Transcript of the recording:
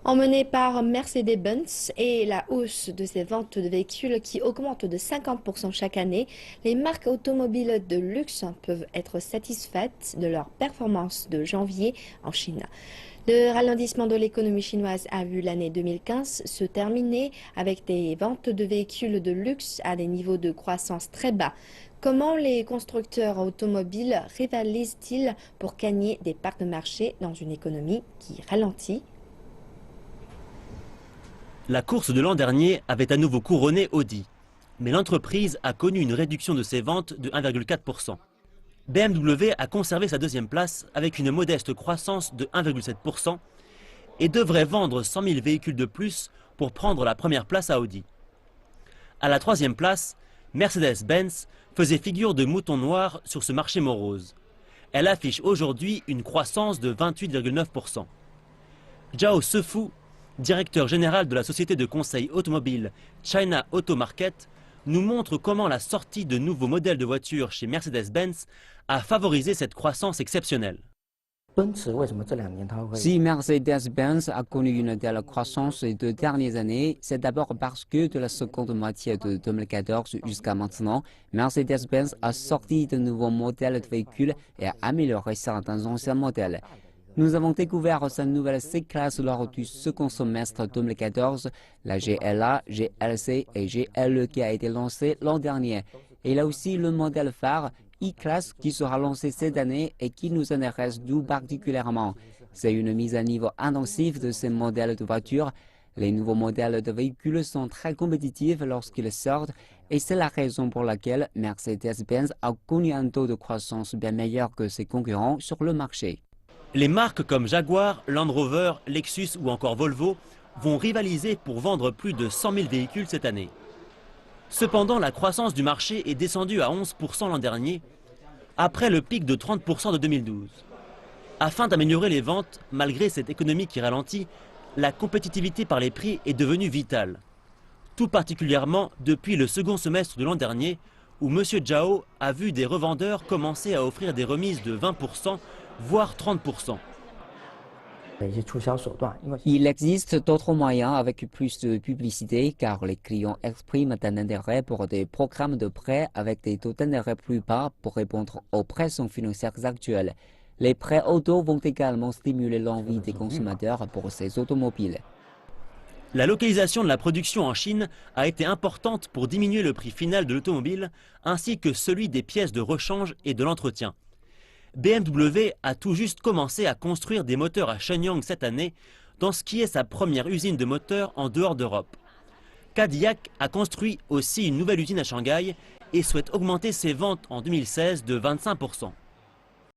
Emmenée par Mercedes-Benz et la hausse de ses ventes de véhicules qui augmentent de 50% chaque année, les marques automobiles de luxe peuvent être satisfaites de leur performance de janvier en Chine. Le ralentissement de l'économie chinoise a vu l'année 2015 se terminer avec des ventes de véhicules de luxe à des niveaux de croissance très bas. Comment les constructeurs automobiles rivalisent-ils pour gagner des parts de marché dans une économie qui ralentit? La course de l'an dernier avait à nouveau couronné Audi, mais l'entreprise a connu une réduction de ses ventes de 1,4%. BMW a conservé sa deuxième place avec une modeste croissance de 1,7% et devrait vendre 100 000 véhicules de plus pour prendre la première place à Audi. À la troisième place, Mercedes-Benz faisait figure de mouton noir sur ce marché morose. Elle affiche aujourd'hui une croissance de 28,9%. Zhao Sefu, directeur général de la société de conseil automobile China Auto Market, nous montre comment la sortie de nouveaux modèles de voitures chez Mercedes-Benz a favorisé cette croissance exceptionnelle. Si Mercedes-Benz a connu une telle croissance ces 2 dernières années, c'est d'abord parce que de la seconde moitié de 2014 jusqu'à maintenant, Mercedes-Benz a sorti de nouveaux modèles de véhicules et a amélioré certains anciens modèles. Nous avons découvert sa nouvelle C-Class lors du second semestre 2014, la GLA, GLC et GLE qui a été lancée l'an dernier. Et il y a aussi le modèle phare E-Class qui sera lancé cette année et qui nous intéresse tout particulièrement. C'est une mise à niveau intensive de ces modèles de voitures. Les nouveaux modèles de véhicules sont très compétitifs lorsqu'ils sortent et c'est la raison pour laquelle Mercedes-Benz a connu un taux de croissance bien meilleur que ses concurrents sur le marché. Les marques comme Jaguar, Land Rover, Lexus ou encore Volvo vont rivaliser pour vendre plus de 100 000 véhicules cette année. Cependant, la croissance du marché est descendue à 11% l'an dernier, après le pic de 30% de 2012. Afin d'améliorer les ventes, malgré cette économie qui ralentit, la compétitivité par les prix est devenue vitale. Tout particulièrement depuis le second semestre de l'an dernier, où M. Zhao a vu des revendeurs commencer à offrir des remises de 20%, voire 30%. Il existe d'autres moyens avec plus de publicité car les clients expriment un intérêt pour des programmes de prêts avec des taux d'intérêt plus bas pour répondre aux pressions financières actuelles. Les prêts auto vont également stimuler l'envie des consommateurs pour ces automobiles. La localisation de la production en Chine a été importante pour diminuer le prix final de l'automobile ainsi que celui des pièces de rechange et de l'entretien. BMW a tout juste commencé à construire des moteurs à Shenyang cette année, dans ce qui est sa première usine de moteurs en dehors d'Europe. Cadillac a construit aussi une nouvelle usine à Shanghai et souhaite augmenter ses ventes en 2016 de 25%.